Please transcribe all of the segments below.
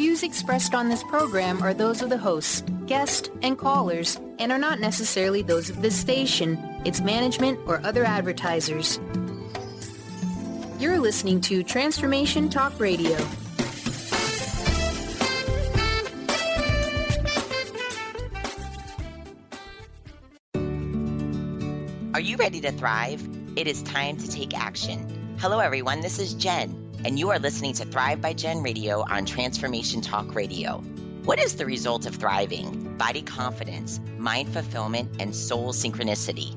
views expressed on this program are those of the hosts, guests, and callers, and are not necessarily those of this station, its management, or other advertisers. You're listening to Transformation Talk Radio. Are you ready to thrive? It is time to take action. Hello, everyone. This is Jen, and you are listening to Thrive by Jen Radio on Transformation Talk Radio. What is the result of thriving? Body confidence, mind fulfillment, and soul synchronicity.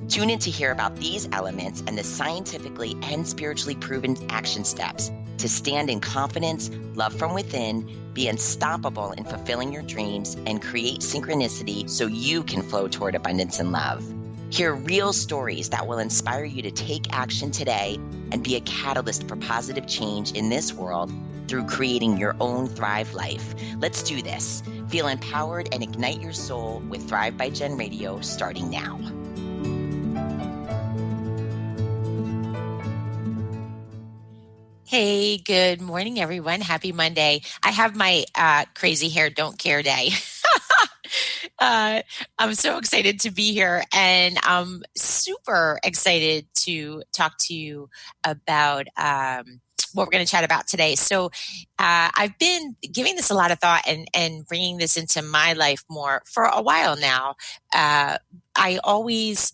Tune in to hear about these elements and the scientifically and spiritually proven action steps to stand in confidence, love from within, be unstoppable in fulfilling your dreams, and create synchronicity so you can flow toward abundance and love. Hear real stories that will inspire you to take action today and be a catalyst for positive change in this world through creating your own Thrive life. Let's do this. Feel empowered and ignite your soul with Thrive by Jen Radio starting now. Hey, good morning, everyone. Happy Monday. I have my crazy hair don't care day. I'm so excited to be here, and I'm super excited to talk to you about what we're going to chat about today. So I've been giving this a lot of thought and bringing this into my life more for a while now. I always,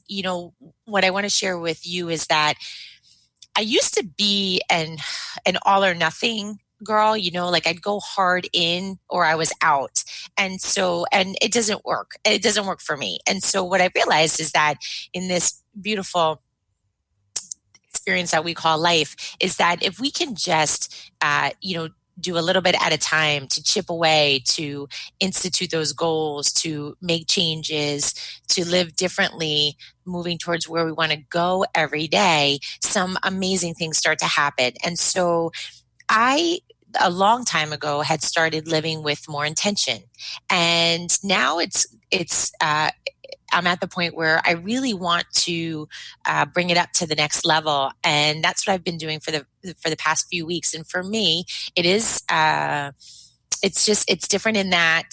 what I want to share with you is that I used to be an all or nothing girl, like I'd go hard in or I was out. And it doesn't work. It doesn't work for me. And so what I realized is that in this beautiful experience that we call life is that if we can just, do a little bit at a time to chip away, to institute those goals, to make changes, to live differently, moving towards where we want to go every day, some amazing things start to happen. And so a long time ago had started living with more intention. And now I'm at the point where I really want to bring it up to the next level. And that's what I've been doing for the past few weeks. And for me, it is, it's different in that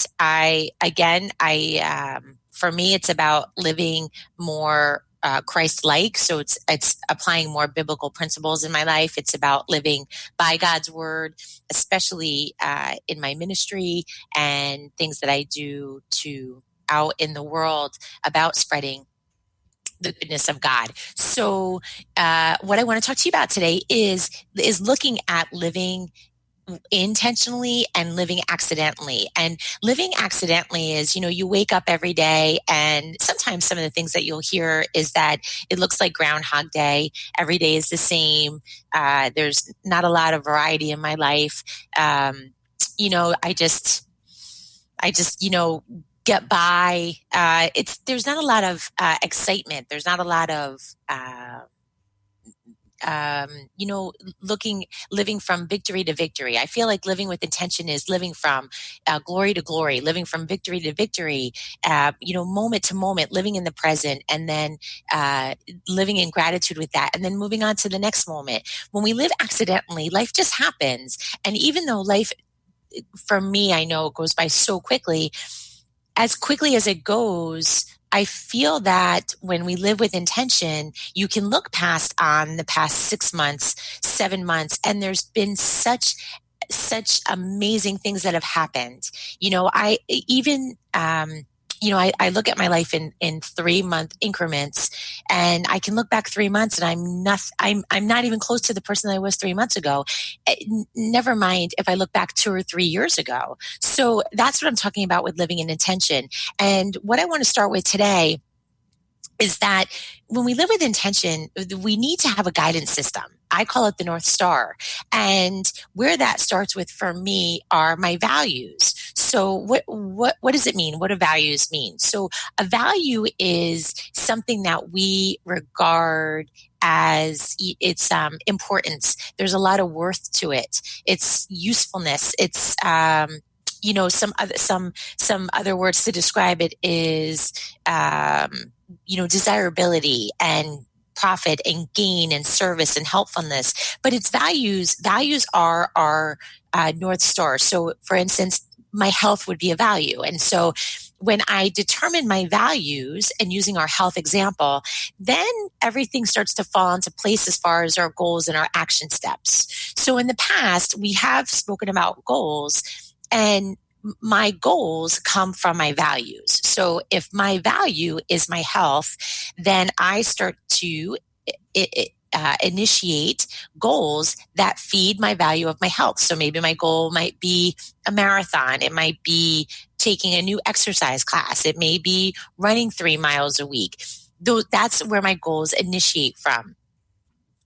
for me, it's about living more Christ-like. So it's applying more biblical principles in my life. It's about living by God's word, especially in my ministry and things that I do out in the world about spreading the goodness of God. So what I want to talk to you about today is looking at living intentionally and living accidentally. And living accidentally is, you wake up every day, and sometimes some of the things that you'll hear is that it looks like Groundhog Day. Every day is the same. There's not a lot of variety in my life. I just get by. There's not a lot of excitement. There's not a lot of living from victory to victory. I feel like living with intention is living from glory to glory, living from victory to victory, moment to moment, living in the present, and then living in gratitude with that, and then moving on to the next moment. When we live accidentally, life just happens. And even though life, for me, I know it goes by so quickly, as quickly as it goes, I feel that when we live with intention, you can look past on the past 6 months, 7 months, and there's been such amazing things that have happened. I look at my life in 3-month increments, and I can look back 3 months and I'm not even close to the person that I was 3 months ago. Never mind if I look back 2 or 3 years ago. So that's what I'm talking about with living in intention. And what I want to start with today is that when we live with intention, we need to have a guidance system. I call it the North Star. And where that starts with, for me, are my values. So what does it mean? What do values mean? So a value is something that we regard as its importance. There's a lot of worth to it. It's usefulness. It's some other words to describe it is desirability and profit and gain and service and helpfulness, but it's values. Values are our North Star. So, for instance, my health would be a value. And so when I determine my values and using our health example, then everything starts to fall into place as far as our goals and our action steps. So in the past, we have spoken about goals, and my goals come from my values. So if my value is my health, then I start to initiate goals that feed my value of my health. So maybe my goal might be a marathon. It might be taking a new exercise class. It may be running 3 miles a week. That's where my goals initiate from.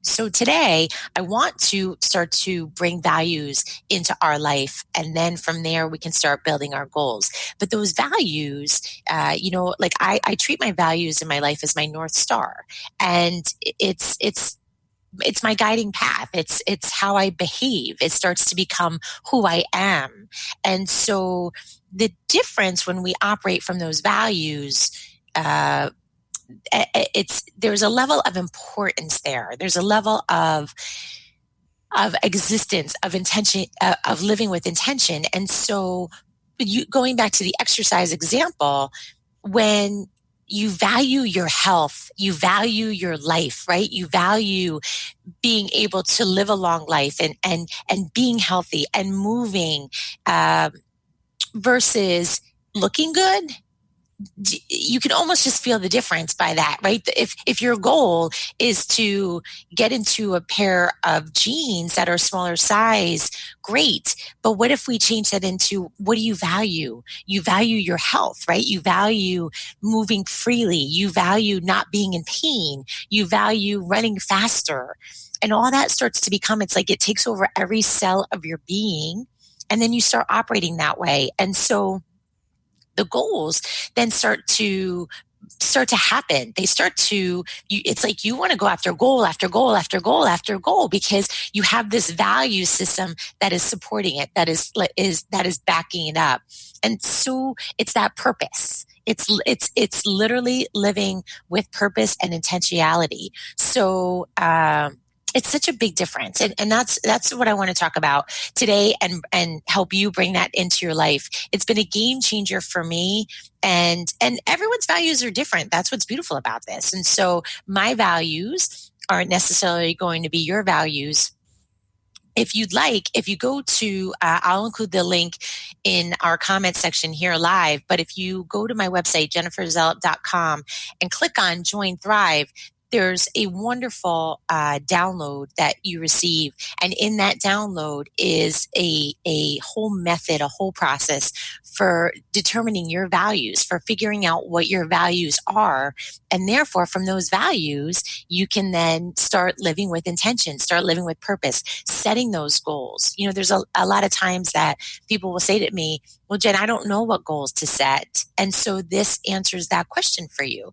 So today, I want to start to bring values into our life. And then from there, we can start building our goals. But those values, like I treat my values in my life as my North Star. And it's my guiding path. It's how I behave. It starts to become who I am. And so the difference when we operate from those values, there's a level of importance there. There's a level of existence, of intention, of living with intention. And so going back to the exercise example, when you value your health, you value your life, right? You value being able to live a long life and being healthy and moving, versus looking good. You can almost just feel the difference by that, right? If your goal is to get into a pair of jeans that are smaller size, great. But what if we change that into, what do you value? You value your health, right? You value moving freely. You value not being in pain. You value running faster. And all that starts to become, it's like it takes over every cell of your being. And then you start operating that way. And so the goals then start to happen. They start to, it's like you want to go after goal after goal after goal after goal, because you have this value system that is supporting it, that is backing it up. And so it's that purpose. It's literally living with purpose and intentionality. So, it's such a big difference. And that's what I want to talk about today and help you bring that into your life. It's been a game changer for me, and everyone's values are different. That's what's beautiful about this. And so my values aren't necessarily going to be your values. If you'd like, if you go to, I'll include the link in our comment section here live, but if you go to my website, jenniferzellup.com, and click on Join Thrive, there's a wonderful download that you receive. And in that download is a whole method, a whole process for determining your values, for figuring out what your values are. And therefore, from those values, you can then start living with intention, start living with purpose, setting those goals. You know, there's a lot of times that people will say to me, well, Jen, I don't know what goals to set. And so this answers that question for you.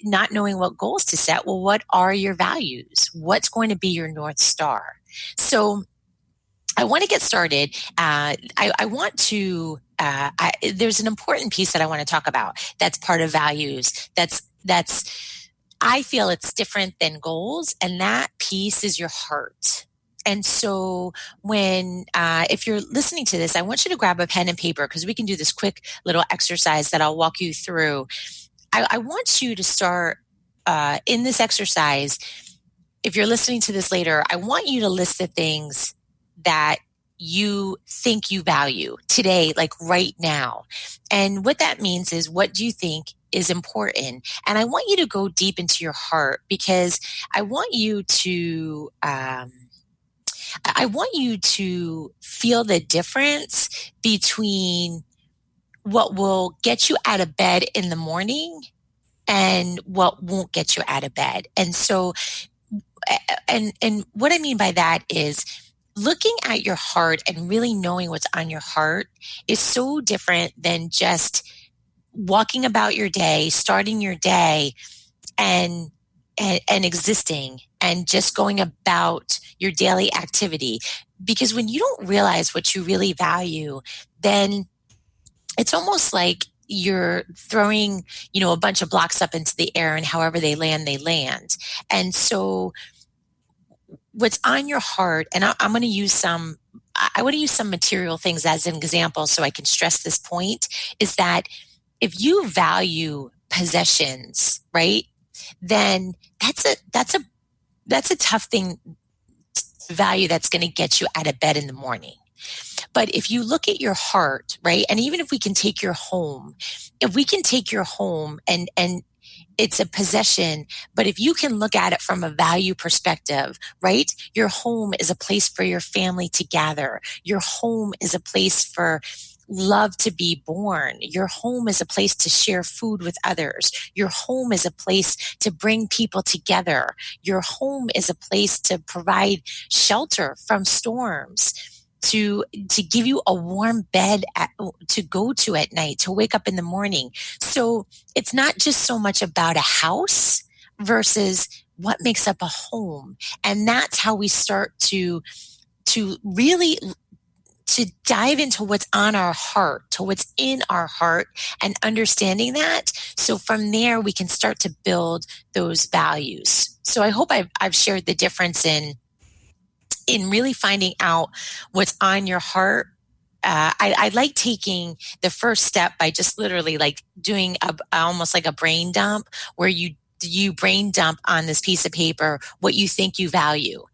Not knowing what goals to set, well, what are your values? What's going to be your North Star? So I want to get started. I want to, there's an important piece that I want to talk about that's part of values. I feel it's different than goals, and that piece is your heart. And so if you're listening to this, I want you to grab a pen and paper, because we can do this quick little exercise that I'll walk you through. I want you to start in this exercise. If you're listening to this later, I want you to list the things that you think you value today, like right now. And what that means is, what do you think is important? And I want you to go deep into your heart, because I want you to feel the difference between what will get you out of bed in the morning and what won't get you out of bed. And so, and what I mean by that is, looking at your heart and really knowing what's on your heart is so different than just walking about your day, starting your day, and existing and just going about your daily activity. Because when you don't realize what you really value, then it's almost like you're throwing, a bunch of blocks up into the air, and however they land, they land. And so what's on your heart, and I want to use some material things as an example so I can stress this point, is that if you value possessions, right, then that's a tough thing to value that's going to get you out of bed in the morning. But if you look at your heart, right, and even if we can take your home, and it's a possession, but if you can look at it from a value perspective, right? Your home is a place for your family to gather. Your home is a place for love to be born. Your home is a place to share food with others. Your home is a place to bring people together. Your home is a place to provide shelter from storms, to give you a warm bed to go to at night, to wake up in the morning. So it's not just so much about a house versus what makes up a home. And that's how we start to really to dive into what's on our heart, to what's in our heart, and understanding that. So from there, we can start to build those values. So I hope I've shared the difference in really finding out what's on your heart. I like taking the first step by just literally like doing almost like a brain dump, where you brain dump on this piece of paper what you think you value.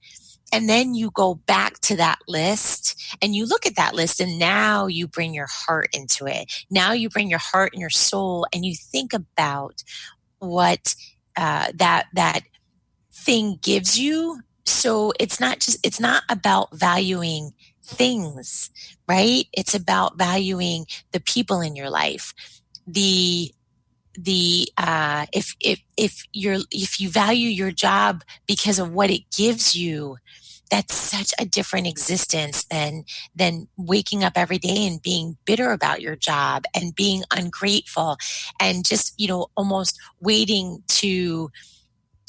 And then you go back to that list and you look at that list, and now you bring your heart into it. Now you bring your heart and your soul, and you think about what that thing gives you. So it's not about valuing things, right? It's about valuing the people in your life. If you value your job because of what it gives you, that's such a different existence than waking up every day and being bitter about your job and being ungrateful and just, almost waiting to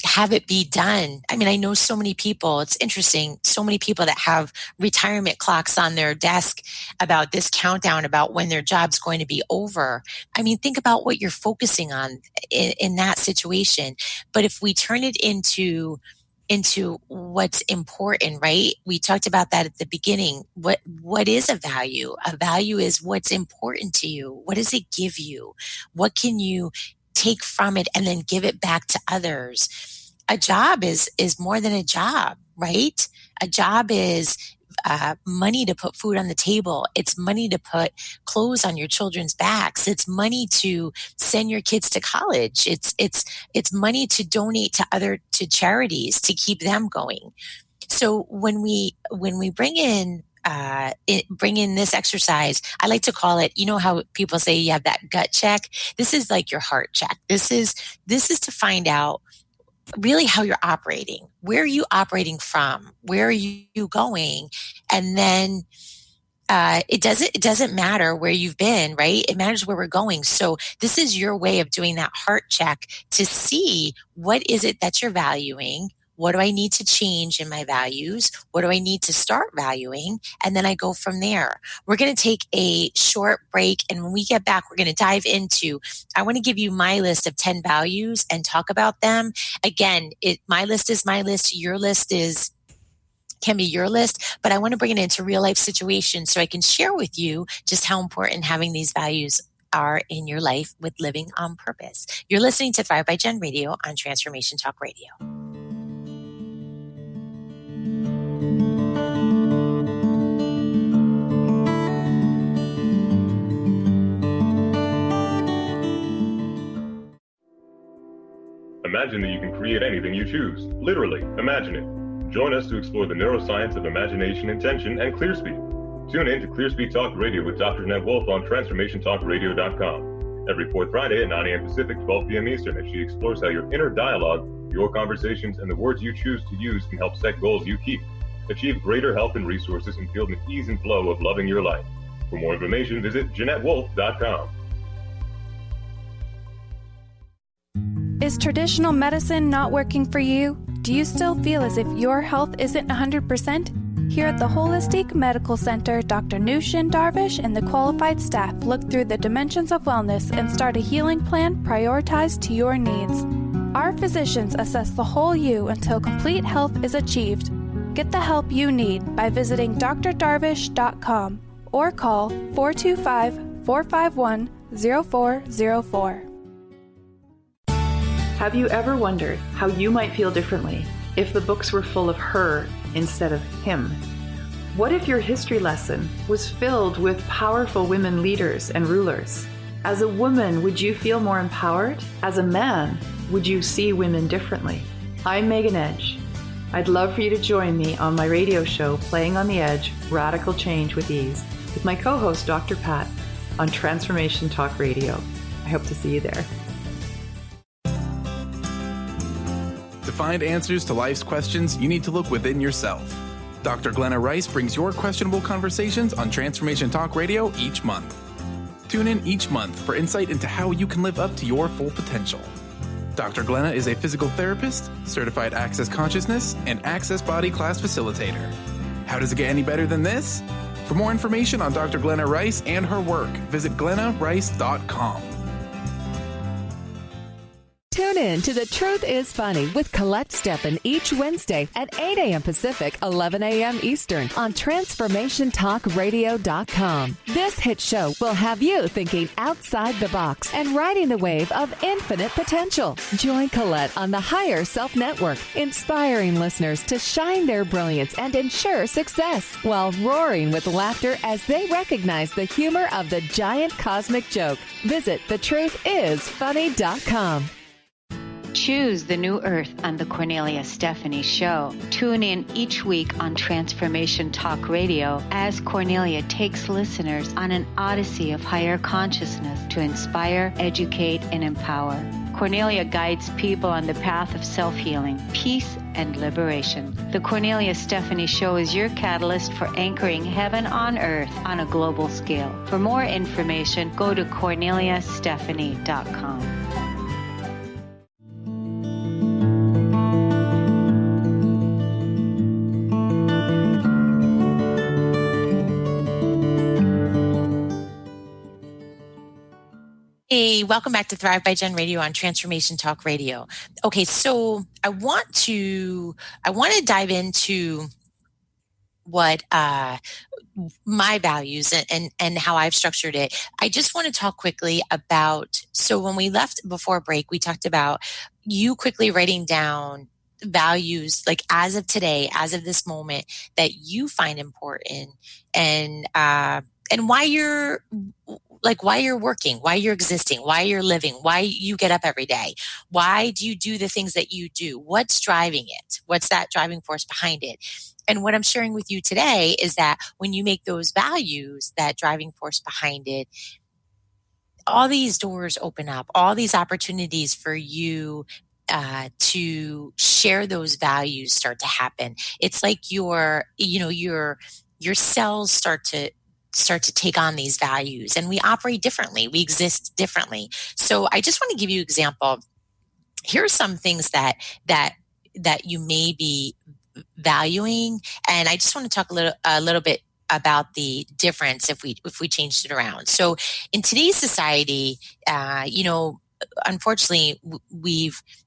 have it be done. I mean, I know so many people, it's interesting, so many people that have retirement clocks on their desk about this countdown about when their job's going to be over. I mean, think about what you're focusing on in that situation. But if we turn it into what's important, right? We talked about that at the beginning. What is a value? A value is what's important to you. What does it give you? What can you take from it and then give it back to others? A job is more than a job, right? A job is money to put food on the table. It's money to put clothes on your children's backs. It's money to send your kids to college. It's money to donate to charities to keep them going. So when we bring in this exercise, I like to call it, how people say you have that gut check. This is like your heart check. This is to find out really how you're operating. Where are you operating from? Where are you going? And then it doesn't matter where you've been, right? It matters where we're going. So this is your way of doing that heart check to see what is it that you're valuing. What do I need to change in my values? What do I need to start valuing? And then I go from there. We're going to take a short break. And when we get back, we're going to dive into, I want to give you my list of 10 values and talk about them. Again, my list is my list. Your list can be your list, but I want to bring it into real life situations so I can share with you just how important having these values are in your life with living on purpose. You're listening to Thrive by Jen Radio on Transformation Talk Radio. Imagine that you can create anything you choose. Literally, imagine it. Join us to explore the neuroscience of imagination, intention, and ClearSpeed. Tune in to ClearSpeed Talk Radio with Dr. Jeanette Wolf on TransformationTalkRadio.com. Every fourth Friday at 9 a.m. Pacific, 12 p.m. Eastern, as she explores how your inner dialogue, your conversations, and the words you choose to use can help set goals you keep. Achieve greater health and resources and feel the ease and flow of loving your life. For more information, visit JeanetteWolf.com. Is traditional medicine not working for you? Do you still feel as if your health isn't 100%? Here at the Holistic Medical Center, Dr. Nushin Darvish and the qualified staff look through the dimensions of wellness and start a healing plan prioritized to your needs. Our physicians assess the whole you until complete health is achieved. Get the help you need by visiting drdarvish.com or call 425-451-0404. Have you ever wondered how you might feel differently if the books were full of her instead of him? What if your history lesson was filled with powerful women leaders and rulers? As a woman, would you feel more empowered? As a man, would you see women differently? I'm Megan Edge. I'd love for you to join me on my radio show, Playing on the Edge, Radical Change with Ease, with my co-host, Dr. Pat, on Transformation Talk Radio. I hope to see you there. To find answers to life's questions, you need to look within yourself. Dr. Glenna Rice brings your questionable conversations on Transformation Talk Radio each month. Tune in each month for insight into how you can live up to your full potential. Dr. Glenna is a physical therapist, certified Access Consciousness, and Access Body Class facilitator. How does it get any better than this? For more information on Dr. Glenna Rice and her work, visit glennarice.com. Tune in to The Truth is Funny with Colette Steffen each Wednesday at 8 a.m. Pacific, 11 a.m. Eastern on TransformationTalkRadio.com. This hit show will have you thinking outside the box and riding the wave of infinite potential. Join Colette on the Higher Self Network, inspiring listeners to shine their brilliance and ensure success while roaring with laughter as they recognize the humor of the giant cosmic joke. Visit TheTruthIsFunny.com. Choose the new earth on the Cornelia Stephanie Show. Tune in each week on Transformation Talk Radio as Cornelia takes listeners on an odyssey of higher consciousness to inspire, educate, and empower. Cornelia guides people on the path of self-healing, peace, and liberation. The Cornelia Stephanie Show is your catalyst for anchoring heaven on earth on a global scale. For more information, go to corneliastephanie.com. Hey, welcome back to Thrive by Jen Radio on Transformation Talk Radio. Okay, so I want to dive into what my values and how I've structured it. I just want to talk quickly about, so when we left before break, we talked about you quickly writing down values, like as of today, as of this moment, that you find important, and why you're working, why you're existing, why you're living, why you get up every day. Why do you do the things that you do? What's driving it? What's that driving force behind it? And what I'm sharing with you today is that when you make those values, that driving force behind it, all these doors open up, all these opportunities for you to share those values start to happen. It's like your cells start to take on these values, and we operate differently. We exist differently. So I just want to give you an example. Here are some things that you may be valuing, and I just want to talk a little bit about the difference if we changed it around. So in today's society, unfortunately,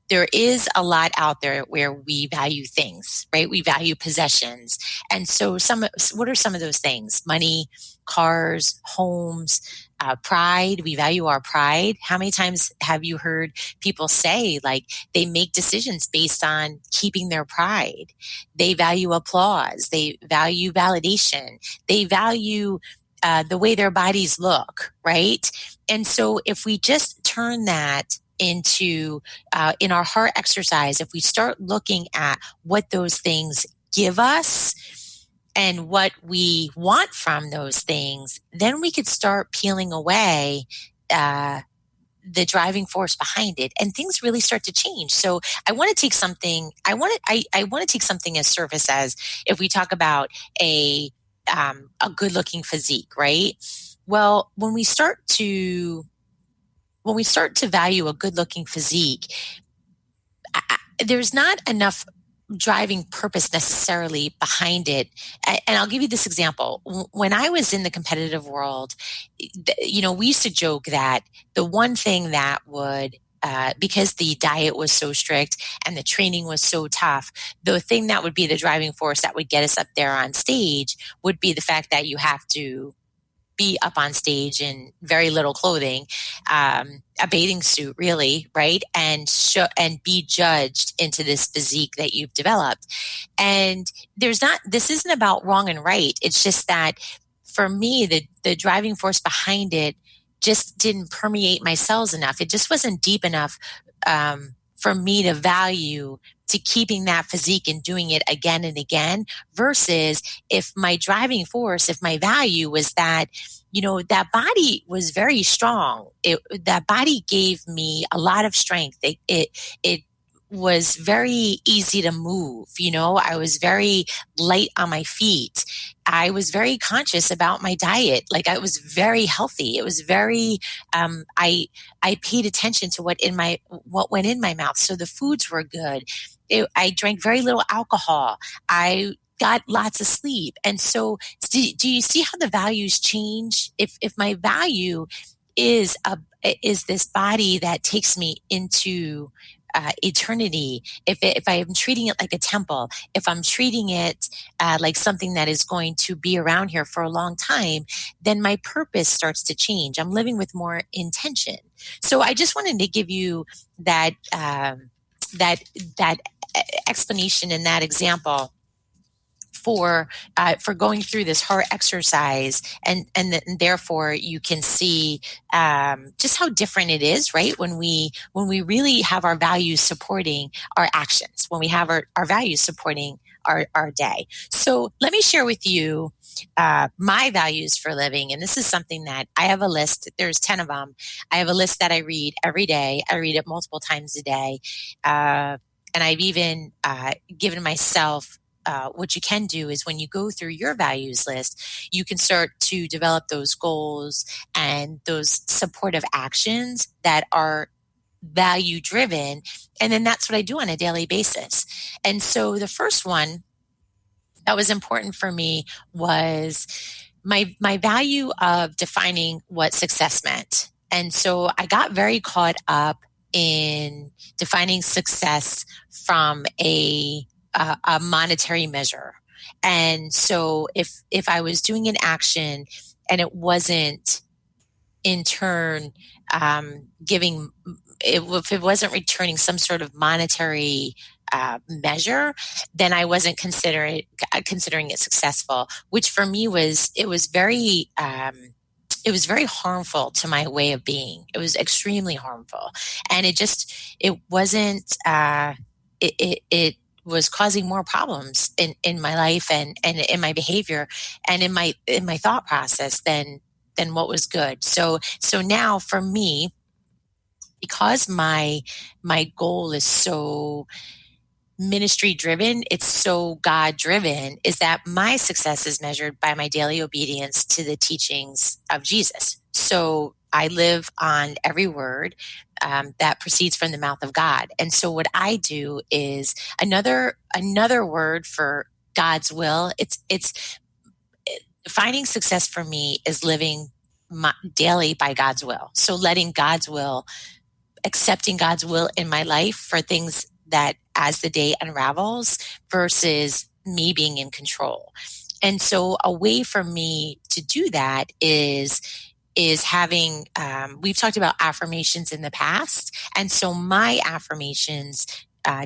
there is a lot out there where we value things, right? We value possessions. And so what are some of those things? Money, cars, homes, pride. We value our pride. How many times have you heard people say, like, they make decisions based on keeping their pride? They value applause. They value validation. They value the way their bodies look, right? And so if we just turn that into, in our heart exercise, if we start looking at what those things give us and what we want from those things, then we could start peeling away the driving force behind it, and things really start to change. So I want to take something, I want to take something as surface as, if we talk about a good looking physique, right? Well, when we start to value a good looking physique, there's not enough driving purpose necessarily behind it. And I'll give you this example. When I was in the competitive world, we used to joke that the one thing that would because the diet was so strict and the training was so tough, the thing that would be the driving force that would get us up there on stage would be the fact that you have to be up on stage in very little clothing, a bathing suit, really, right? And be judged into this physique that you've developed. And this isn't about wrong and right. It's just that for me, the driving force behind it just didn't permeate my cells enough. It just wasn't deep enough for me to value to keeping that physique and doing it again and again, versus if my driving force, if my value was that, that body was very strong. That body gave me a lot of strength. It was very easy to move. I was very light on my feet. I was very conscious about my diet. Like, I was very healthy. It was very, I paid attention to what went in my mouth. So the foods were good. I drank very little alcohol. I got lots of sleep. And so do you see how the values change? If my value is this body that takes me into eternity, if I am treating it like a temple, if I'm treating it like something that is going to be around here for a long time, then my purpose starts to change. I'm living with more intention. So I just wanted to give you that explanation and that example for going through this heart exercise, and therefore you can see just how different it is, right? When we really have our values supporting our actions, when we have our values supporting our day. So let me share with you my values for living. And this is something that I have a list. There's 10 of them. I have a list that I read every day. I read it multiple times a day. And I've even given myself what you can do is when you go through your values list, you can start to develop those goals and those supportive actions that are value driven. And then that's what I do on a daily basis. And so the first one that was important for me was my value of defining what success meant. And so I got very caught up in defining success from a monetary measure. And so if I was doing an action and it wasn't in turn if it wasn't returning some sort of monetary measure, then I wasn't considering it successful, which for me was very harmful to my way of being. It was extremely harmful. And it was causing more problems in my life and in my behavior and in my thought process than what was good. So now for me, because my goal is so ministry driven, it's so God driven, is that my success is measured by my daily obedience to the teachings of Jesus. So I live on every word that proceeds from the mouth of God. And so what I do is another word for God's will. It's finding success for me is living daily by God's will. So accepting God's will in my life for things that as the day unravels versus me being in control. And so a way for me to do that is having, we've talked about affirmations in the past. And so my affirmations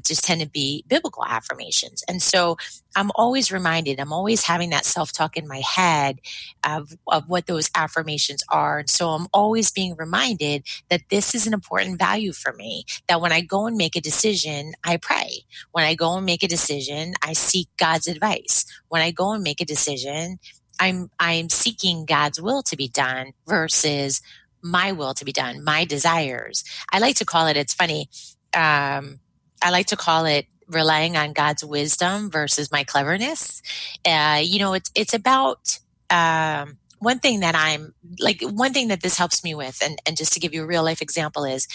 just tend to be biblical affirmations. And so I'm always reminded, I'm always having that self-talk in my head of what those affirmations are. And so I'm always being reminded that this is an important value for me, that when I go and make a decision, I pray. When I go and make a decision, I seek God's advice. When I go and make a decision, I'm seeking God's will to be done versus my will to be done, my desires. I like to call it, it's funny, I like to call it relying on God's wisdom versus my cleverness. It's about one thing that this helps me with, and just to give you a real life example, is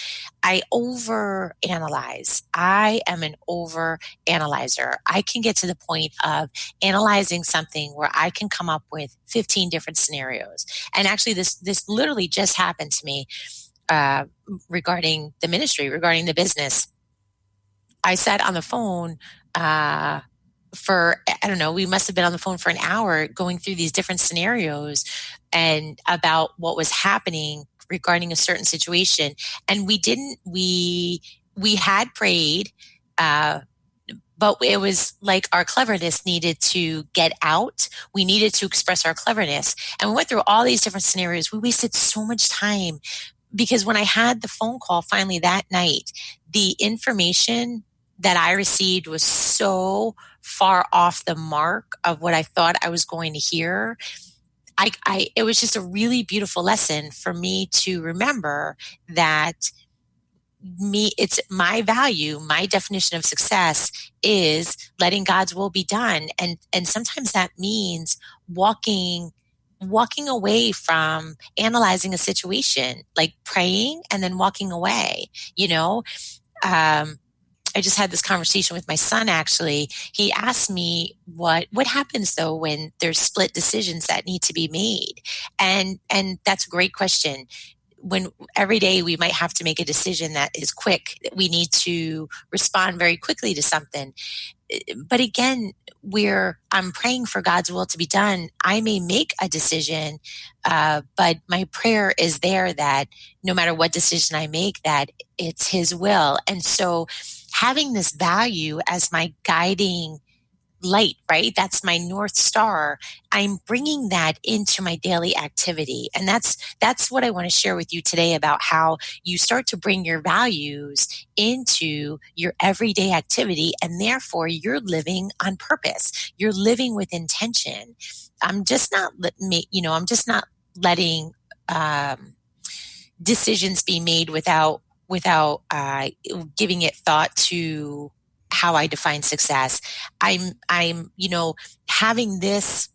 I overanalyze. I am an over analyzer. I can get to the point of analyzing something where I can come up with 15 different scenarios. And actually this literally just happened to me regarding the ministry, regarding the business. I sat on the phone for, I don't know, we must have been on the phone for an hour going through these different scenarios and about what was happening regarding a certain situation. And we had prayed, but it was like our cleverness needed to get out. We needed to express our cleverness. And we went through all these different scenarios. We wasted so much time because when I had the phone call finally that night, the information that I received was so far off the mark of what I thought I was going to hear. It was just a really beautiful lesson for me to remember that it's my value, my definition of success is letting God's will be done. And sometimes that means walking away from analyzing a situation, like praying and then walking away, I just had this conversation with my son, actually. He asked me what happens though when there's split decisions that need to be made. And that's a great question. When every day we might have to make a decision that is quick, we need to respond very quickly to something. But again, I'm praying for God's will to be done. I may make a decision, but my prayer is there that no matter what decision I make, that it's His will. And so having this value as my guiding light, right? That's my North Star. I'm bringing that into my daily activity. And that's what I want to share with you today about how you start to bring your values into your everyday activity. And therefore you're living on purpose. You're living with intention. I'm just not letting decisions be made without giving it thought to how I define success. I'm having this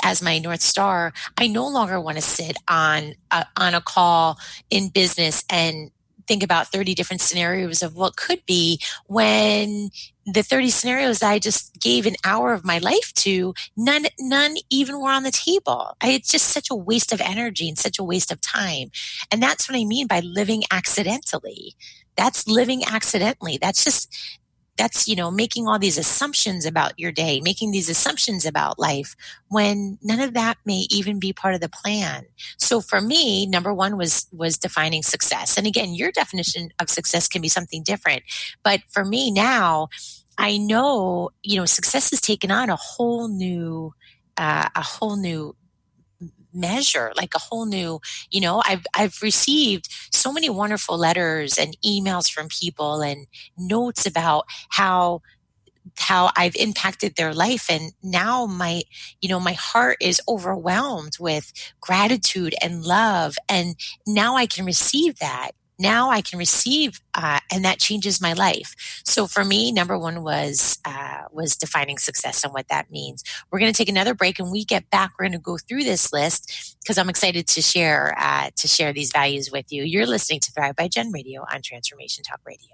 as my North Star. I no longer want to sit on a call in business and think about 30 different scenarios of what could be, when the 30 scenarios I just gave an hour of my life to, none even were on the table. It's just such a waste of energy and such a waste of time. And that's what I mean by living accidentally. That's living accidentally. That's making all these assumptions about your day, making these assumptions about life when none of that may even be part of the plan. So for me, number one was defining success. And again, your definition of success can be something different. But for me now, I know, success has taken on a whole new measure, like a whole new, I've received so many wonderful letters and emails from people and notes about how I've impacted their life. And now my heart is overwhelmed with gratitude and love. And now I can receive that. Now I can receive, and that changes my life. So for me, number one was defining success and what that means. We're going to take another break, and when we get back, we're going to go through this list because I'm excited to share these values with you. You're listening to Thrive by Jen Radio on Transformation Talk Radio.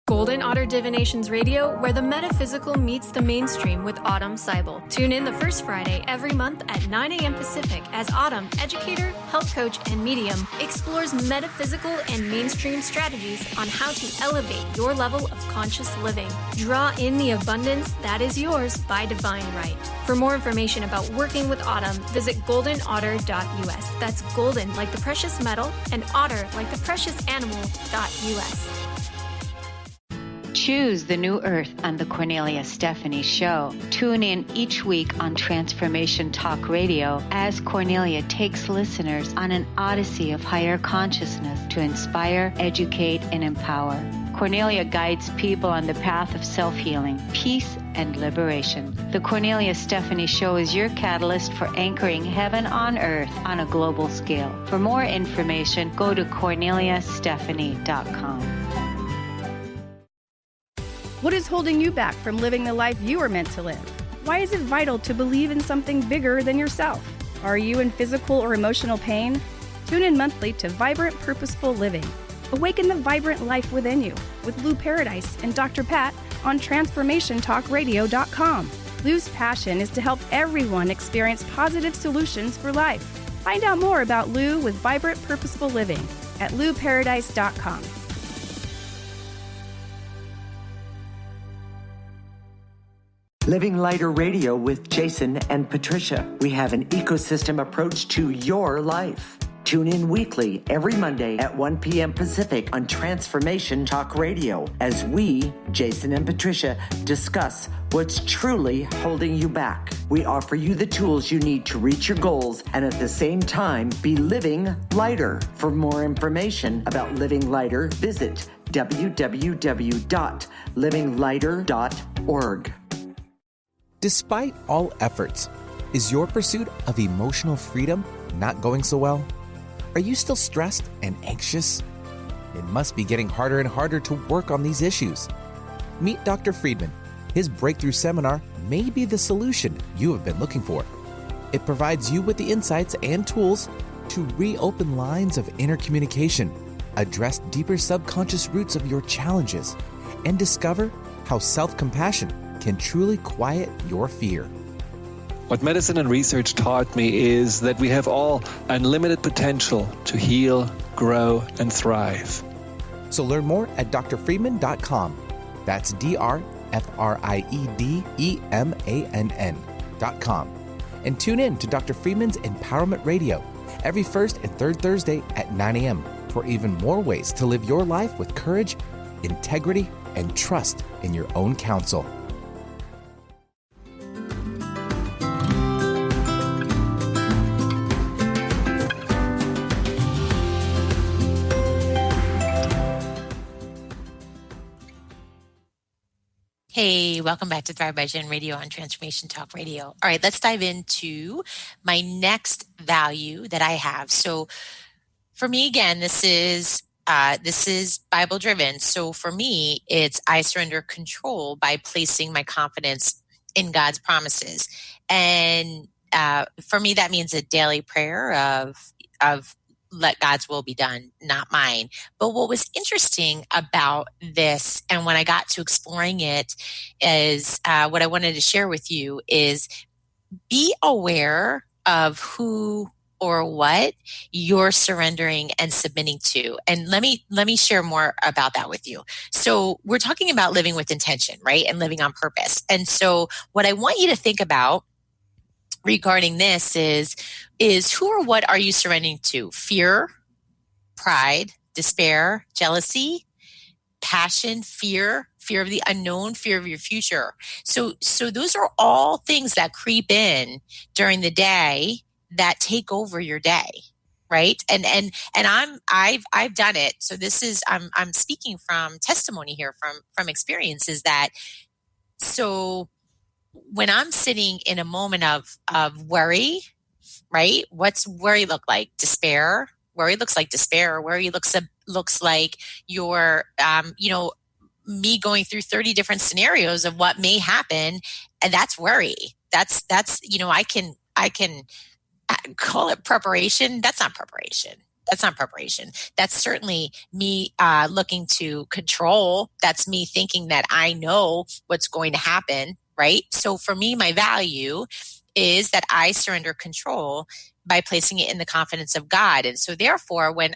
Golden Otter Divinations Radio, where the metaphysical meets the mainstream with Autumn Seibel. Tune in the first Friday every month at 9 a.m. Pacific as Autumn, educator, health coach, and medium, explores metaphysical and mainstream strategies on how to elevate your level of conscious living. Draw in the abundance that is yours by divine right. For more information about working with Autumn, visit goldenotter.us. That's golden like the precious metal and otter like the precious animal.us. Choose the new earth on the Cornelia Stephanie Show. Tune in each week on Transformation Talk Radio as Cornelia takes listeners on an odyssey of higher consciousness to inspire, educate, and empower. Cornelia guides people on the path of self-healing, peace, and liberation. The Cornelia Stephanie Show is your catalyst for anchoring heaven on earth on a global scale. For more information, go to corneliastephanie.com. What is holding you back from living the life you are meant to live? Why is it vital to believe in something bigger than yourself? Are you in physical or emotional pain? Tune in monthly to Vibrant Purposeful Living. Awaken the vibrant life within you with Lou Paradise and Dr. Pat on TransformationTalkRadio.com. Lou's passion is to help everyone experience positive solutions for life. Find out more about Lou with Vibrant Purposeful Living at LouParadise.com. Living Lighter Radio with Jason and Patricia. We have an ecosystem approach to your life. Tune in weekly every Monday at 1 p.m. Pacific on Transformation Talk Radio as we, Jason and Patricia, discuss what's truly holding you back. We offer you the tools you need to reach your goals and at the same time be living lighter. For more information about Living Lighter, visit www.livinglighter.org. Despite all efforts, is your pursuit of emotional freedom not going so well? Are you still stressed and anxious? It must be getting harder and harder to work on these issues. Meet Dr. Friedman. His breakthrough seminar may be the solution you have been looking for. It provides you with the insights and tools to reopen lines of inner communication, address deeper subconscious roots of your challenges, and discover how self-compassion can truly quiet your fear. What medicine and research taught me is that we have all unlimited potential to heal, grow, and thrive. So learn more at drfriedman.com. That's drfriedman.com. And tune in to Dr. Friedman's Empowerment Radio every first and third Thursday at 9 a.m. for even more ways to live your life with courage, integrity, and trust in your own counsel. Hey, welcome back to Thrive by Jen Radio on Transformation Talk Radio. All right, let's dive into my next value that I have. So for me, again, this is Bible driven. So for me, it's I surrender control by placing my confidence in God's promises. And for me, that means a daily prayer of let God's will be done, not mine. But what was interesting about this, and when I got to exploring it, is what I wanted to share with you is be aware of who or what you're surrendering and submitting to. And let me share more about that with you. So we're talking about living with intention, right? And living on purpose. And so what I want you to think about regarding this is who or what are you surrendering to? Fear, pride, despair, jealousy, passion, fear of the unknown, fear of your future. So those are all things that creep in during the day that take over your day, right? And I've done it. So this is I'm speaking from testimony here, from experiences that. So when I'm sitting in a moment of worry, right? What's worry look like? Despair. Worry looks like despair. Worry looks like your, me going through 30 different scenarios of what may happen, and that's worry. That's I can call it preparation. That's not preparation. That's certainly me looking to control. That's me thinking that I know what's going to happen. Right? So for me, my value is that I surrender control by placing it in the confidence of God. And so therefore, when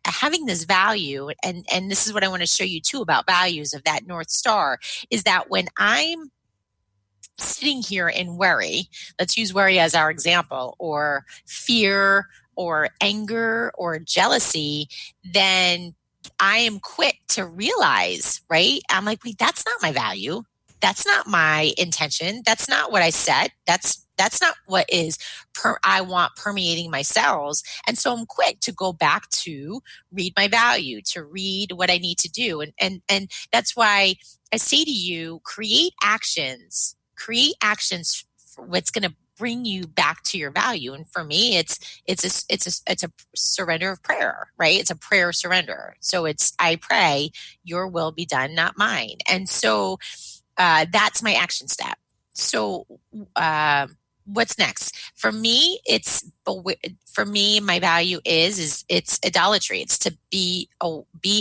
having this value, and this is what I want to show you too about values of that North Star, is that when I'm sitting here in worry, let's use worry as our example, or fear or anger or jealousy, then I am quick to realize, right? I'm like, wait, that's not my value. That's not my intention. That's not what I set. That's That's not what is I want permeating my cells. And so I'm quick to go back to read my value, to read what I need to do. And that's why I say to you, create actions for what's going to bring you back to your value. And for me, it's a surrender of prayer, right? It's a prayer surrender. So I pray, your will be done, not mine. And so that's my action step. So what's next? For me, my value is it's idolatry. It's to be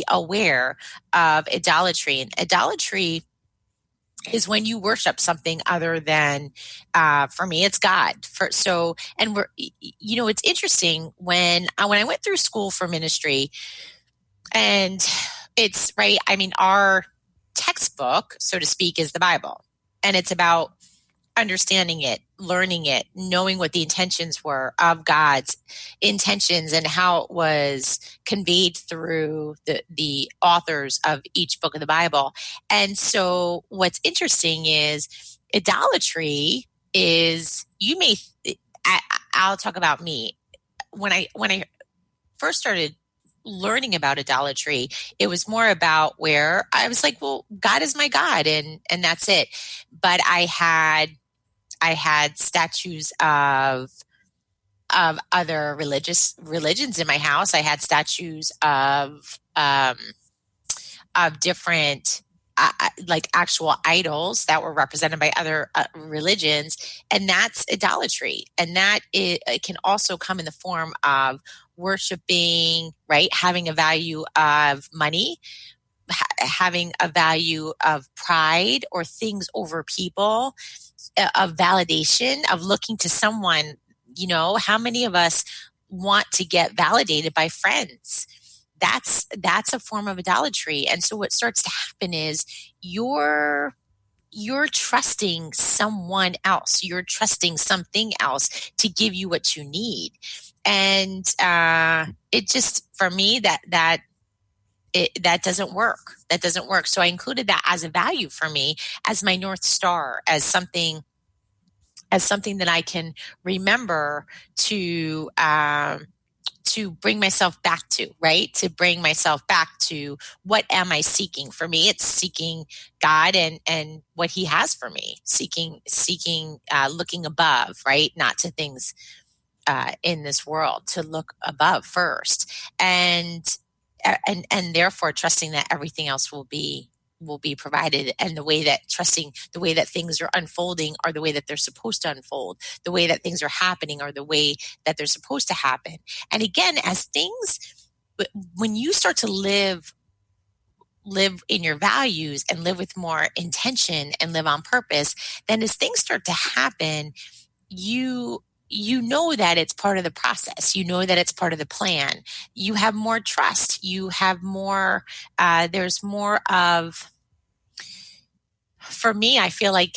aware of idolatry. And idolatry is when you worship something other than, for me, it's God. It's interesting when I went through school for ministry, and it's right. I mean, our textbook, so to speak, is the Bible, and it's about understanding it, learning it, knowing what the intentions were of God's intentions and how it was conveyed through the authors of each book of the Bible. And so what's interesting is idolatry is, I'll talk about me. When I first started learning about idolatry, it was more about where I was like, well, God is my God, and that's it. But I had statues of other religions in my house. I had statues of different like actual idols that were represented by other religions, and that's idolatry. And that it can also come in the form of worshiping, right? Having a value of money, having a value of pride or things over people, of validation, of looking to someone. How many of us want to get validated by friends? That's a form of idolatry. And so what starts to happen is you're trusting someone else. You're trusting something else to give you what you need. And it just, for me, that doesn't work. That doesn't work. So I included that as a value for me, as my North Star, as something that I can remember to bring myself back to, right? To bring myself back to, what am I seeking? For me, it's seeking God and what He has for me, seeking, looking above, right? Not to things in this world, to look above first. And therefore trusting that everything else will be provided, and the way that things are unfolding are the way that they're supposed to unfold, the way that things are happening are the way that they're supposed to happen. And again, when you start to live in your values and live with more intention and live on purpose, then as things start to happen, you know that it's part of the process. You know that it's part of the plan. You have more trust. You have more, there's more of, for me, I feel like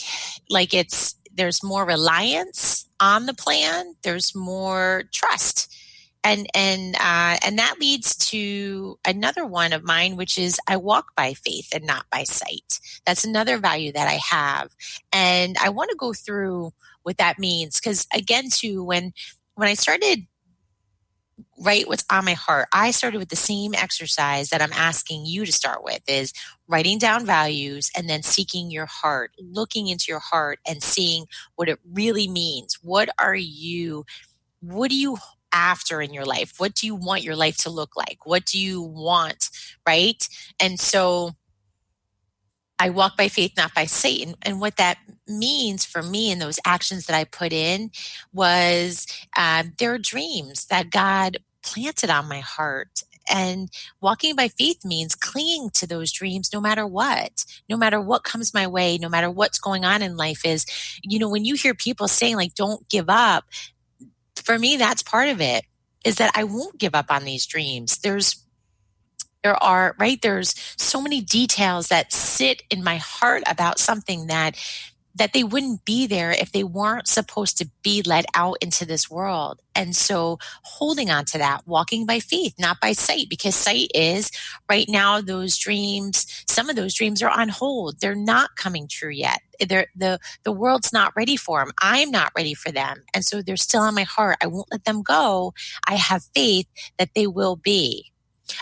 there's more reliance on the plan. There's more trust. And that leads to another one of mine, which is I walk by faith and not by sight. That's another value that I have. And I want to go through what that means. Because again, too, when I started write what's on my heart, I started with the same exercise that I'm asking you to start with, is writing down values and then seeking your heart, looking into your heart and seeing what it really means. What are you after in your life? What do you want your life to look like? What do you want, right? And so I walk by faith, not by sight. And what that means for me and those actions that I put in was there are dreams that God planted on my heart. And walking by faith means clinging to those dreams no matter what comes my way, no matter what's going on in life. Is, when you hear people saying like, don't give up, for me, that's part of it, is that I won't give up on these dreams. There's so many details that sit in my heart about something that that they wouldn't be there if they weren't supposed to be let out into this world. And so holding on to that, walking by faith, not by sight, because sight is right now those dreams, some of those dreams are on hold. They're not coming true yet. The world's not ready for them. I'm not ready for them. And so they're still on my heart. I won't let them go. I have faith that they will be.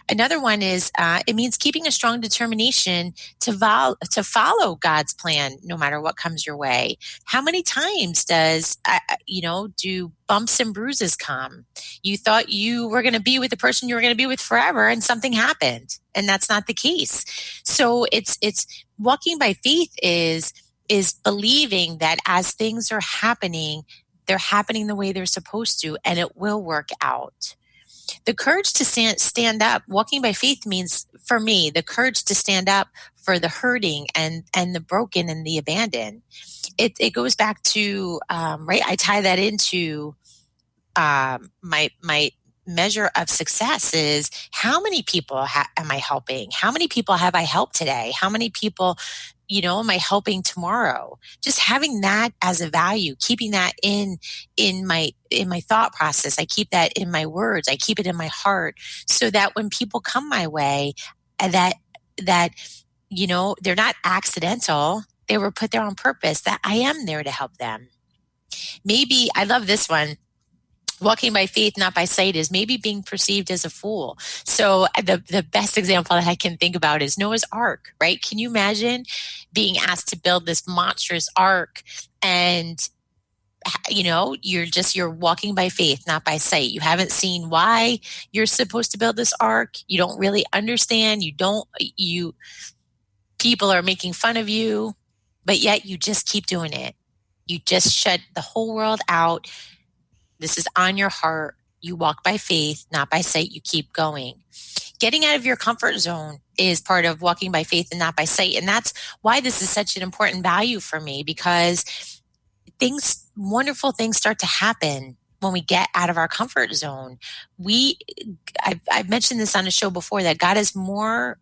Another one is it means keeping a strong determination to follow God's plan, no matter what comes your way. How many times do bumps and bruises come? You thought you were going to be with the person you were going to be with forever, and something happened, and that's not the case. So it's walking by faith is believing that as things are happening, they're happening the way they're supposed to, and it will work out. The courage to stand up, walking by faith means, for me, the courage to stand up for the hurting and the broken and the abandoned. It goes back to, right, I tie that into my measure of success is how many people am I helping? How many people have I helped today? How many people, am I helping tomorrow? Just having that as a value, keeping that in my thought process. I keep that in my words. I keep it in my heart so that when people come my way, that they're not accidental. They were put there on purpose, that I am there to help them. Maybe, I love this one. Walking by faith, not by sight, is maybe being perceived as a fool. So the best example that I can think about is Noah's Ark, right? Can you imagine being asked to build this monstrous ark and, you're walking by faith, not by sight. You haven't seen why you're supposed to build this ark. You don't really understand. People are making fun of you, but yet you just keep doing it. You just shut the whole world out. This is on your heart. You walk by faith, not by sight. You keep going. Getting out of your comfort zone is part of walking by faith and not by sight. And that's why this is such an important value for me, because wonderful things start to happen when we get out of our comfort zone. I've mentioned this on a show before, that God is more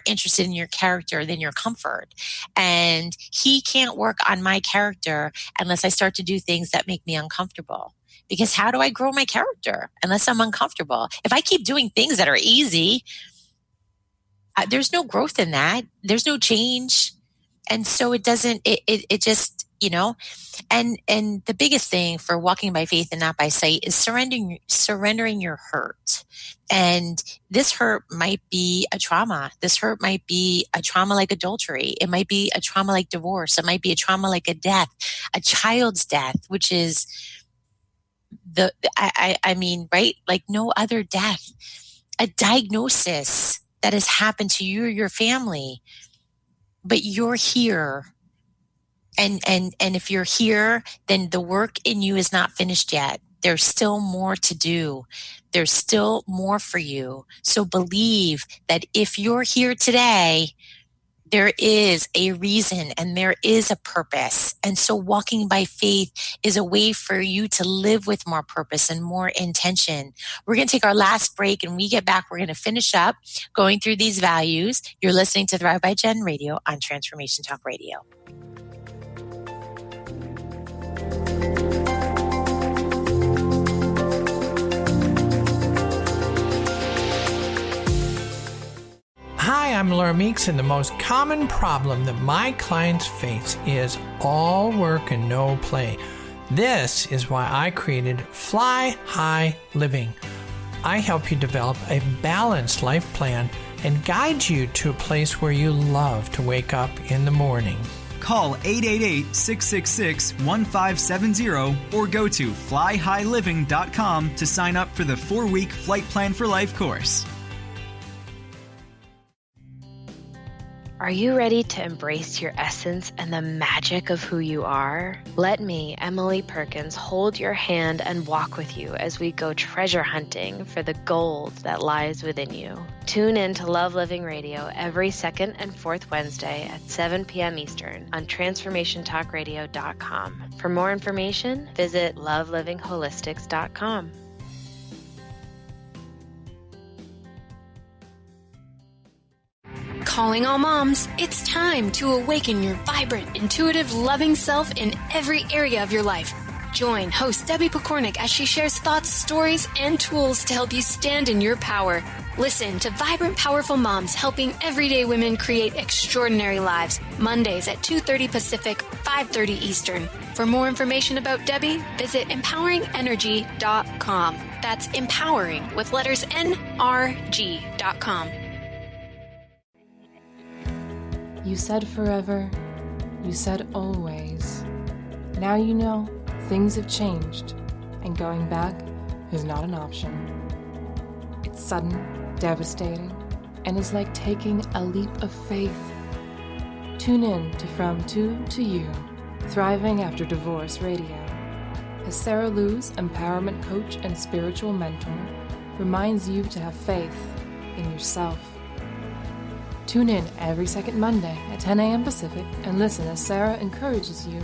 interested in your character than your comfort. And he can't work on my character unless I start to do things that make me uncomfortable. Because how do I grow my character unless I'm uncomfortable? If I keep doing things that are easy, there's no growth in that. There's no change. And so it just, and the biggest thing for walking by faith and not by sight is surrendering your hurt. And this hurt might be a trauma. This hurt might be a trauma like adultery. It might be a trauma like divorce. It might be a trauma like a death, a child's death, which is right? Like no other death, a diagnosis that has happened to you or your family, but you're here. And if you're here, then the work in you is not finished yet. There's still more to do. There's still more for you. So believe that if you're here today, there is a reason and there is a purpose. And so walking by faith is a way for you to live with more purpose and more intention. We're going to take our last break, and when we get back, we're going to finish up going through these values. You're listening to Thrive by Jen Radio on Transformation Talk Radio. Hi, I'm Laura Meeks, and the most common problem that my clients face is all work and no play. This is why I created Fly High Living. I help you develop a balanced life plan and guide you to a place where you love to wake up in the morning. Call 888-666-1570 or go to flyhighliving.com to sign up for the 4-week Flight Plan for Life course. Are you ready to embrace your essence and the magic of who you are? Let me, Emily Perkins, hold your hand and walk with you as we go treasure hunting for the gold that lies within you. Tune in to Love Living Radio every second and fourth Wednesday at 7 p.m. Eastern on TransformationTalkRadio.com. For more information, visit lovelivingHolistics.com. Calling all moms, it's time to awaken your vibrant, intuitive, loving self in every area of your life. Join host Debbie Pokornik as she shares thoughts, stories, and tools to help you stand in your power. Listen to Vibrant, Powerful Moms helping everyday women create extraordinary lives. Mondays at 2:30 Pacific, 5:30 Eastern. For more information about Debbie, visit empoweringenergy.com. That's empowering with letters NRG.com. You said forever. You said always. Now you know things have changed, and going back is not an option. It's sudden, devastating, and is like taking a leap of faith. Tune in to From Two to You, Thriving After Divorce Radio, as Sarah Lou's empowerment coach and spiritual mentor reminds you to have faith in yourself. Tune in every second Monday at 10 a.m. Pacific and listen as Sarah encourages you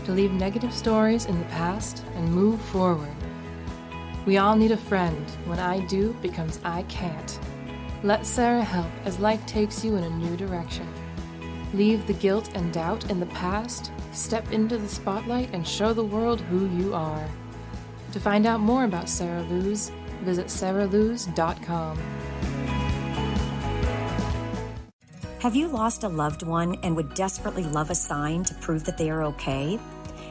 to leave negative stories in the past and move forward. We all need a friend when I do becomes I can't. Let Sarah help as life takes you in a new direction. Leave the guilt and doubt in the past, step into the spotlight, and show the world who you are. To find out more about Sarah Lou's, visit sarahlou's.com. Have you lost a loved one and would desperately love a sign to prove that they are okay?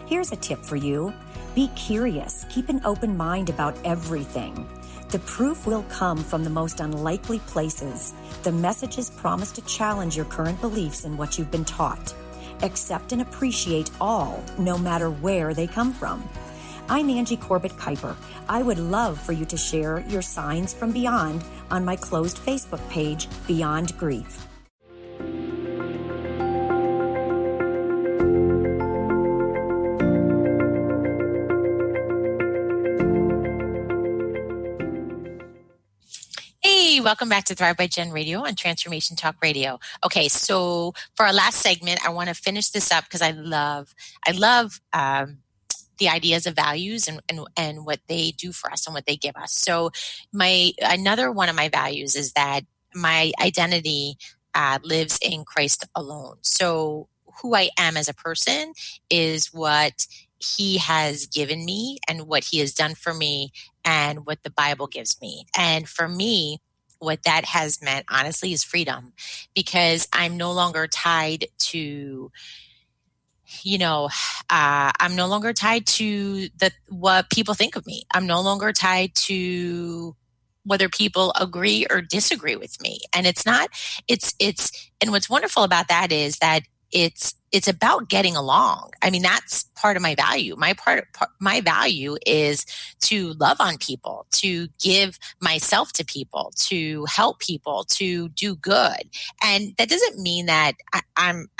Here's a tip for you. Be curious. Keep an open mind about everything. The proof will come from the most unlikely places. The messages promise to challenge your current beliefs and what you've been taught. Accept and appreciate all, no matter where they come from. I'm Angie Corbett-Kuiper. I would love for you to share your signs from beyond on my closed Facebook page, Beyond Grief. Welcome back to Thrive by Jen Radio on Transformation Talk Radio. Okay, so for our last segment, I want to finish this up because I love the ideas of values and what they do for us and what they give us. So another one of my values is that my identity lives in Christ alone. So who I am as a person is what He has given me and what He has done for me and what the Bible gives me. And for me, what that has meant, honestly, is freedom, because I'm no longer tied to, I'm no longer tied to what people think of me. I'm no longer tied to whether people agree or disagree with me. And and what's wonderful about that is that it's about getting along. I mean, that's part of my value. My value is to love on people, to give myself to people, to help people, to do good. And that doesn't mean that I'm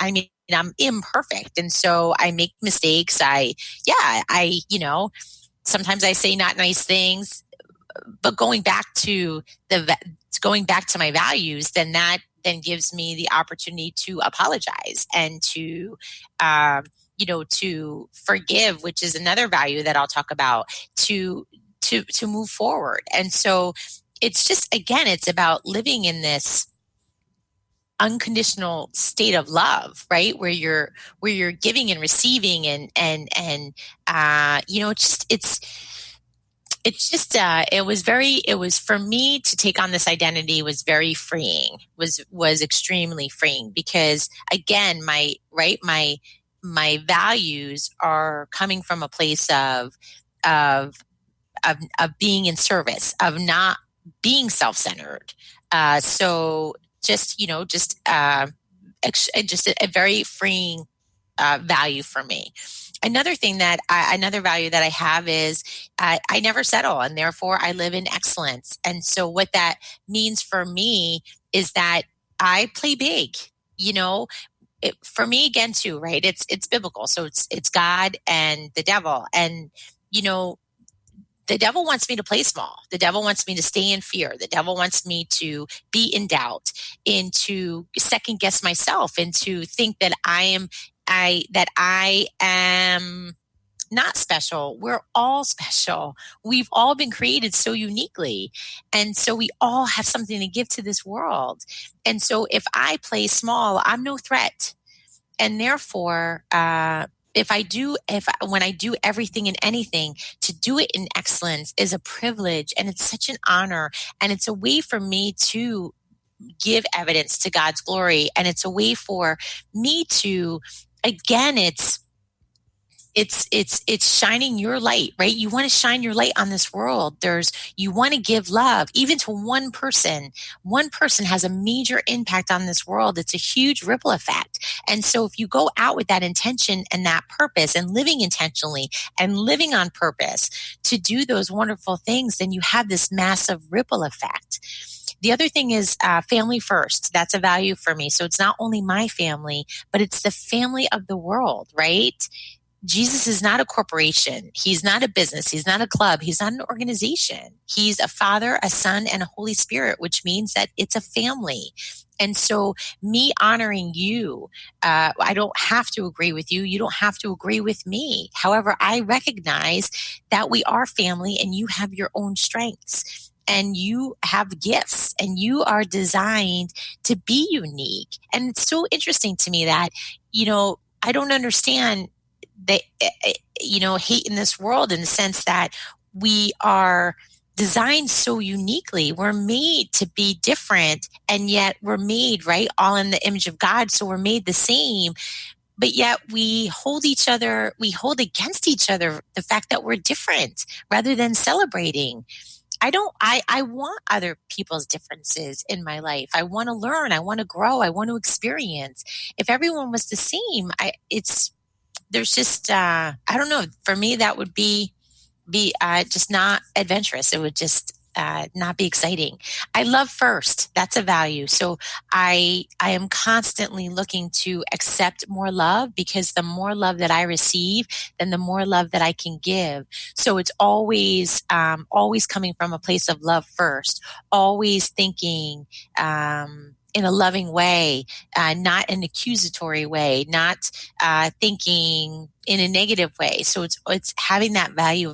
imperfect. And so I make mistakes. Sometimes I say not nice things, but going back to my values, then gives me the opportunity to apologize and to forgive, which is another value that I'll talk about, to move forward. And so it's just, again, it's about living in this unconditional state of love, right? Where you're giving and receiving it was for me to take on this identity was very freeing, was extremely freeing, because again, my values are coming from a place of being in service, of not being self-centered. So just a very freeing value for me. Another value that I have is I never settle, and therefore I live in excellence. And so what that means for me is that I play big. For me, again, too, right? It's biblical. So it's God and the devil, and the devil wants me to play small. The devil wants me to stay in fear. The devil wants me to be in doubt, and to second guess myself, and to think that I am not special. We're all special. We've all been created so uniquely. And so we all have something to give to this world. And so if I play small, I'm no threat. And therefore, when I do everything and anything, to do it in excellence is a privilege, and it's such an honor, and it's a way for me to give evidence to God's glory, and it's a way for me to, again, it's shining your light, right? You want to shine your light on this world. You want to give love even to one person. One person has a major impact on this world. It's a huge ripple effect. And so if you go out with that intention and that purpose and living intentionally and living on purpose to do those wonderful things, then you have this massive ripple effect. The other thing is family first. That's a value for me. So it's not only my family, but it's the family of the world, right? Jesus is not a corporation. He's not a business. He's not a club. He's not an organization. He's a Father, a Son, and a Holy Spirit, which means that it's a family. And so me honoring you, I don't have to agree with you. You don't have to agree with me. However, I recognize that we are family and you have your own strengths. And you have gifts and you are designed to be unique. And it's so interesting to me that, I don't understand hate in this world in the sense that we are designed so uniquely. We're made to be different, and yet we're made, right, all in the image of God. So we're made the same, but yet we hold against each other the fact that we're different rather than celebrating. I want other people's differences in my life. I want to learn. I want to grow. I want to experience. If everyone was the same, there's just, I don't know. For me, that would be just not adventurous. It would just not be exciting. I love first. That's a value. So I am constantly looking to accept more love, because the more love that I receive, then the more love that I can give. So it's always coming from a place of love first, always thinking, in a loving way, not an accusatory way, not thinking in a negative way. So it's having that value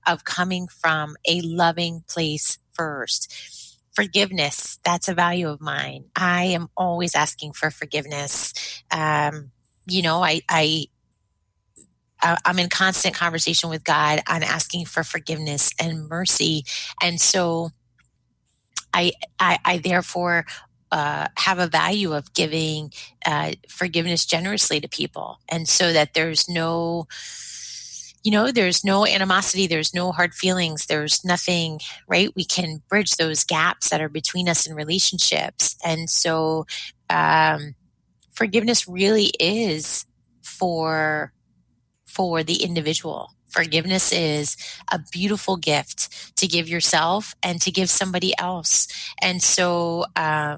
of coming from a loving place first. Forgiveness, that's a value of mine. I am always asking for forgiveness. I'm in constant conversation with God on asking for forgiveness and mercy. And so I therefore have a value of giving forgiveness generously to people. And so that there's no animosity, there's no hard feelings, there's nothing, right? We can bridge those gaps that are between us in relationships. And so forgiveness really is for the individual. Forgiveness is a beautiful gift to give yourself and to give somebody else. And so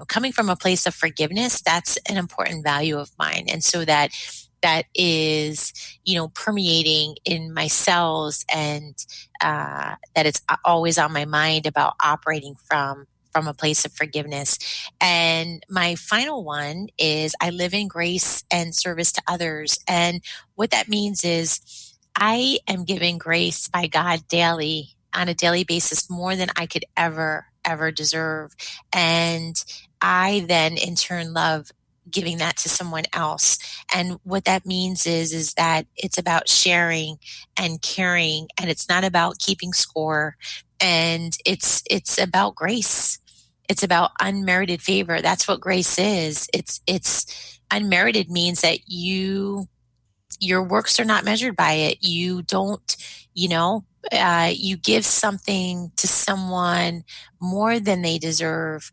coming from a place of forgiveness, that's an important value of mine. And so that is, permeating in my cells, and that it's always on my mind about operating from a place of forgiveness. And my final one is I live in grace and service to others. And what that means is I am given grace by God daily, on a daily basis, more than I could ever deserve. And I then in turn love giving that to someone else. And what that means is that it's about sharing and caring, and it's not about keeping score. And it's about grace. It's about unmerited favor. That's what grace is. It's unmerited means that your works are not measured by it. You don't, you give something to someone more than they deserve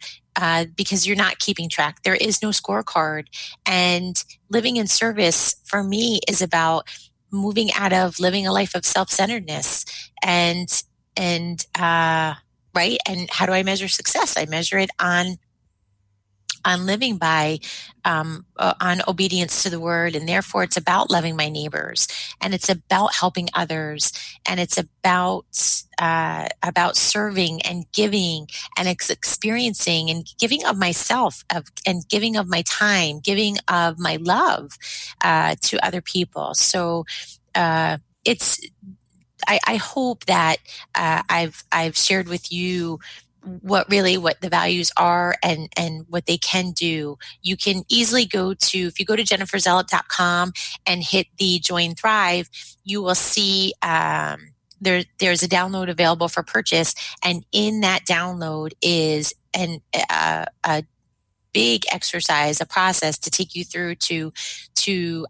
because you're not keeping track. There is no scorecard. And living in service for me is about moving out of living a life of self-centeredness and right. And how do I measure success? I measure it on living by, on obedience to the word. And therefore it's about loving my neighbors, and it's about helping others. And it's about serving and giving and experiencing and giving of myself and giving of my time, giving of my love, to other people. So, I hope that I've shared with you what the values are and what they can do. You can easily if you go to jenniferzellup.com and hit the Join Thrive, you will see there's a download available for purchase, and in that download is a big exercise, a process to take you through to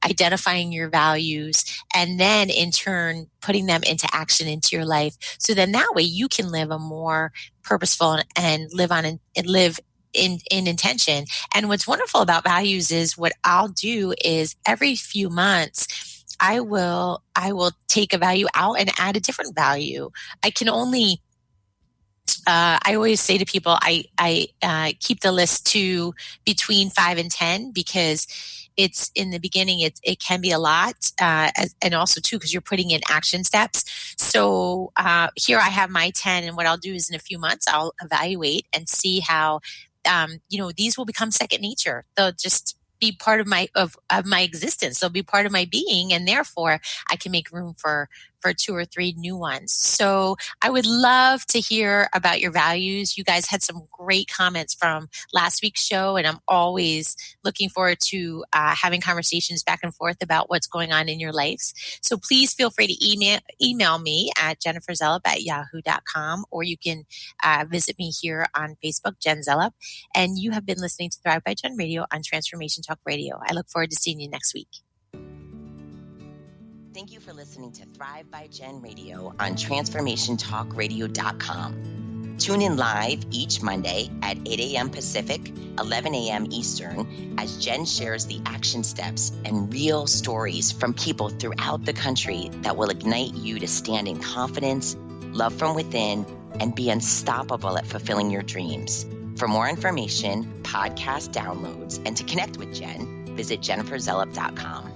identifying your values, and then in turn putting them into action into your life. So then that way you can live a more purposeful and live in intention. And what's wonderful about values is what I'll do is every few months I will take a value out and add a different value. I can only I always say to people, I keep the list to between 5 and 10 because it's in the beginning, it can be a lot. And also too, because you're putting in action steps. So here I have my 10, and what I'll do is in a few months, I'll evaluate and see how, these will become second nature. They'll just be part of my existence. They'll be part of my being, and therefore I can make room for 2 or 3 new ones. So I would love to hear about your values. You guys had some great comments from last week's show, and I'm always looking forward to having conversations back and forth about what's going on in your lives. So please feel free to email me at jenniferzellup@yahoo.com, or you can visit me here on Facebook, Jen Zellup. And you have been listening to Thrive by Jen Radio on Transformation Talk Radio. I look forward to seeing you next week. Thank you for listening to Thrive by Jen Radio on TransformationTalkRadio.com. Tune in live each Monday at 8 a.m. Pacific, 11 a.m. Eastern, as Jen shares the action steps and real stories from people throughout the country that will ignite you to stand in confidence, love from within, and be unstoppable at fulfilling your dreams. For more information, podcast downloads, and to connect with Jen, visit jenniferzellup.com.